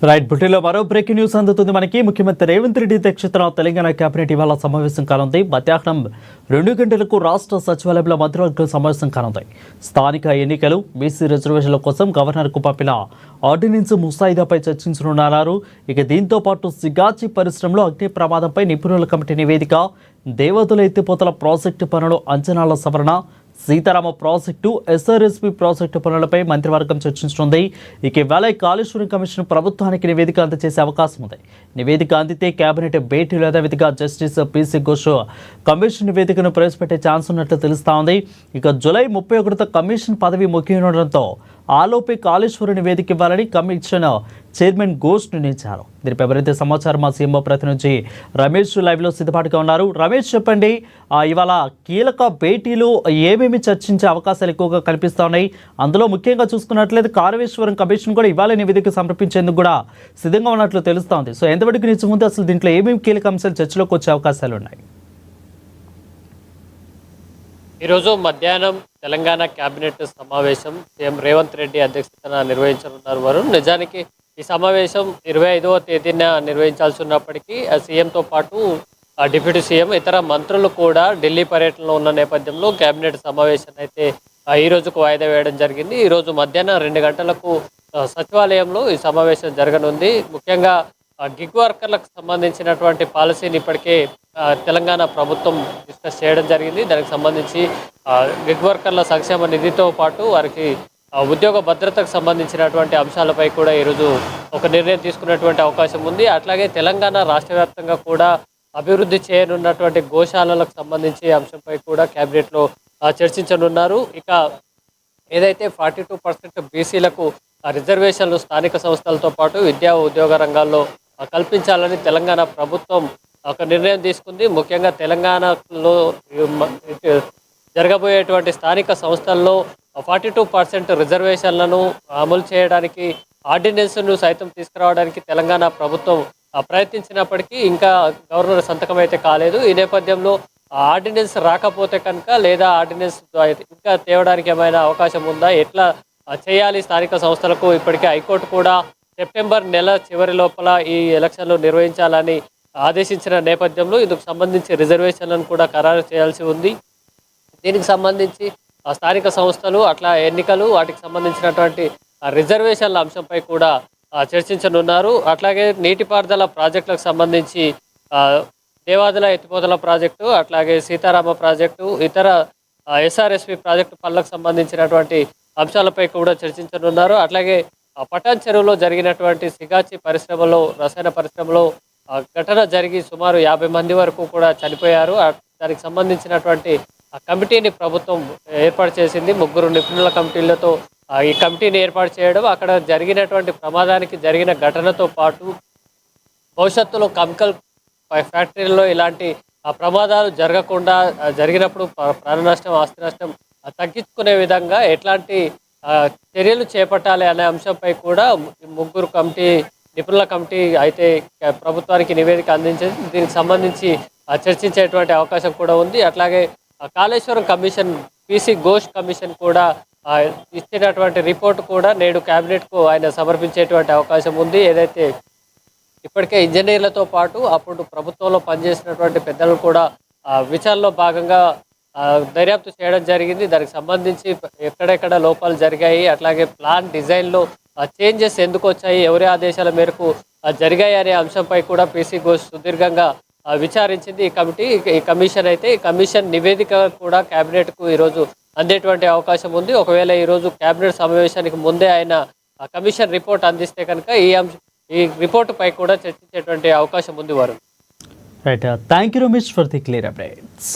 Right బుట్టిలో మరో breaking news అందుతుంది మనకి. ముఖ్యమంత్రి రేవంత్ రెడ్డి అధ్యక్షతన తెలంగాణ కేబినెట్ ఇవాళ సమావేశం కానుంది. మధ్యాహ్నం 2 గంటలకు రాష్ట్ర సచివాలయంలో మంత్రివర్గ సమావేశం కానుంది. స్థానిక ఎన్నికలు, బీసీ రిజర్వేషన్ల కోసం గవర్నర్కు పంపిన ఆర్డినెన్స్ ముసాయిదాపై చర్చించనున్నారు. ఇక దీంతో పాటు సిగాచి పరిశ్రమలో అగ్ని ప్రమాదంపై నిపుణుల కమిటీ నివేదిక, దేవతల ఎత్తిపోతల ప్రాజెక్టు పనులు అంచనాల సవరణ, సీతారామ ప్రాజెక్టు, ఎస్ఆర్ఎస్పీ ప్రాజెక్టు పనులపై మంత్రివర్గం చర్చించనుంది. ఇక ఇవాళ కాళేశ్వరం కమిషన్ ప్రభుత్వానికి నివేదిక అందజేసే అవకాశం ఉంది. నివేదిక అందితే కేబినెట్ భేటీలు యథావిధిగా జస్టిస్ పీసీ ఘోష్ కమిషన్ నివేదికను ప్రవేశపెట్టే ఛాన్స్ ఉన్నట్లు తెలుస్తా ఉంది. ఇక జూలై 31తో కమిషన్ పదవి ముగియడంతో ఆలోపే కాళేశ్వరం నివేదిక ఇవ్వాలని కమిషన్ చైర్మన్ ఘోష్ నిర్ణయించారు. దీనిపై మరింత సమాచారం మా సీఎంఓ ప్రతినిధి రమేష్ లైవ్లో సిద్ధపాటుగా ఉన్నారు. రమేష్, చెప్పండి, ఇవాళ కీలక భేటీలు ఏమేమి చర్చించే అవకాశాలు ఎక్కువగా కనిపిస్తా ఉన్నాయి? అందులో ముఖ్యంగా చూసుకున్నట్లయితే కాళేశ్వరం కమిషన్ కూడా ఇవాళ నివేదిక సమర్పించేందుకు కూడా సిద్ధంగా ఉన్నట్లు తెలుస్తూ ఉంది. సో ఎంతవరకు నుంచి ముందు అసలు దీంట్లో ఏమేమి కీలక అంశాలు చర్చలోకి వచ్చే అవకాశాలు ఉన్నాయి? ఈరోజు మధ్యాహ్నం తెలంగాణ కేబినెట్ సమావేశం సీఎం రేవంత్ రెడ్డి అధ్యక్షతన నిర్వహించనున్నారు. వరుణ్, నిజానికి ఈ సమావేశం 25వ తేదీన నిర్వహించాల్సి ఉన్నప్పటికీ సీఎంతో పాటు డిప్యూటీ సీఎం, ఇతర మంత్రులు కూడా ఢిల్లీ పర్యటనలో ఉన్న నేపథ్యంలో కేబినెట్ సమావేశాన్ని అయితే ఈ రోజుకు వాయిదా వేయడం జరిగింది. ఈరోజు మధ్యాహ్నం 2 గంటలకు సచివాలయంలో ఈ సమావేశం జరగనుంది. ముఖ్యంగా గిగ్ వర్కర్లకు సంబంధించినటువంటి పాలసీని ఇప్పటికే తెలంగాణ ప్రభుత్వం డిస్కస్ చేయడం జరిగింది. దానికి సంబంధించి గిగ్ వర్కర్ల సంక్షేమ నిధితో పాటు వారికి ఉద్యోగ భద్రతకు సంబంధించినటువంటి అంశాలపై కూడా ఈరోజు ఒక నిర్ణయం తీసుకున్నటువంటి అవకాశం ఉంది. అట్లాగే తెలంగాణ రాష్ట్ర వ్యాప్తంగా కూడా అభివృద్ధి చేయనున్నటువంటి గోశాలలకు సంబంధించి అంశంపై కూడా కేబినెట్లో చర్చించనున్నారు. ఇక ఏదైతే 42% బీసీలకు రిజర్వేషన్లు స్థానిక సంస్థలతో పాటు విద్యా ఉద్యోగ రంగాల్లో కల్పించాలని తెలంగాణ ప్రభుత్వం ఒక నిర్ణయం తీసుకుంది. ముఖ్యంగా తెలంగాణలో జరగబోయేటువంటి స్థానిక సంస్థల్లో 42% రిజర్వేషన్లను అమలు చేయడానికి ఆర్డినెన్స్ను సైతం తీసుకురావడానికి తెలంగాణ ప్రభుత్వం ప్రయత్నించినప్పటికీ ఇంకా గవర్నర్ సంతకం అయితే కాలేదు. ఈ నేపథ్యంలో ఆర్డినెన్స్ రాకపోతే కనుక, లేదా ఆర్డినెన్స్ ఇంకా తేవడానికి ఏమైనా అవకాశం ఉందా, ఎట్లా చేయాలి స్థానిక సంస్థలకు, ఇప్పటికే హైకోర్టు కూడా సెప్టెంబర్ నెల చివరి లోపల ఈ ఎలక్షన్లు నిర్వహించాలని ఆదేశించిన నేపథ్యంలో ఇందుకు సంబంధించి రిజర్వేషన్లను కూడా ఖరారు చేయాల్సి ఉంది. దీనికి సంబంధించి స్థానిక సంస్థలు, అట్లా ఎన్నికలు, వాటికి సంబంధించినటువంటి రిజర్వేషన్ల అంశంపై కూడా చర్చించనున్నారు. అట్లాగే నీటిపారుదల ప్రాజెక్టులకు సంబంధించి దేవాదుల ఎత్తిపోతల ప్రాజెక్టు, అట్లాగే సీతారామ ప్రాజెక్టు, ఇతర ఎస్ఆర్ఎస్పీ ప్రాజెక్టు పనులకు సంబంధించినటువంటి అంశాలపై కూడా చర్చించనున్నారు. అట్లాగే పటాన్ చెరువులో జరిగినటువంటి సిగాచి పరిశ్రమలో, రసాయన పరిశ్రమలో ఘటన జరిగి సుమారు 50 మంది వరకు కూడా చనిపోయారు. దానికి సంబంధించినటువంటి కమిటీని ప్రభుత్వం ఏర్పాటు చేసింది. 3 నిపుణుల కమిటీలతో ఈ కమిటీని ఏర్పాటు చేయడం, అక్కడ జరిగినటువంటి ప్రమాదానికి జరిగిన ఘటనతో పాటు భవిష్యత్తులో కెమికల్ ఫ్యాక్టరీల్లో ఇలాంటి ప్రమాదాలు జరగకుండా, జరిగినప్పుడు ప్రాణ నష్టం, ఆస్తి నష్టం తగ్గించుకునే విధంగా ఎట్లాంటి చర్యలు చేపట్టాలి అనే అంశంపై కూడా 3 నిపుణుల కమిటీ అయితే ప్రభుత్వానికి నివేదిక అందించేది. దీనికి సంబంధించి చర్చించేటువంటి అవకాశం కూడా ఉంది. అట్లాగే Kaleshwaram commission, PC Ghosh commission కూడా ఇచ్చినటువంటి రిపోర్ట్ కూడా నేడు కేబినెట్కు ఆయన సమర్పించేటువంటి అవకాశం ఉంది. ఏదైతే ఇప్పటికే ఇంజనీర్లతో పాటు అప్పుడు ప్రభుత్వంలో పనిచేసినటువంటి పెద్దలు కూడా విచారణలో భాగంగా దర్యాప్తు చేయడం జరిగింది. దానికి సంబంధించి ఎక్కడెక్కడ లోపాలు జరిగాయి, అట్లాగే ప్లాన్ డిజైన్లో చేంజెస్ ఎందుకు వచ్చాయి, ఎవరి ఆదేశాల మేరకు జరిగాయి అనే అంశంపై కూడా పీసీ ఘోష్ సుదీర్ఘంగా విచారించింది ఈ కమిటీ. ఈ కమిషన్ నివేదిక కూడా కేబినెట్కు ఈరోజు అందేటువంటి అవకాశం ఉంది. ఒకవేళ ఈరోజు కేబినెట్ సమావేశానికి ముందే ఆయన కమిషన్ రిపోర్ట్ అందిస్తే కనుక ఈ రిపోర్టుపై కూడా చర్చించేటువంటి అవకాశం ఉంది. వారు right, thank you Ramesh for the clear updates.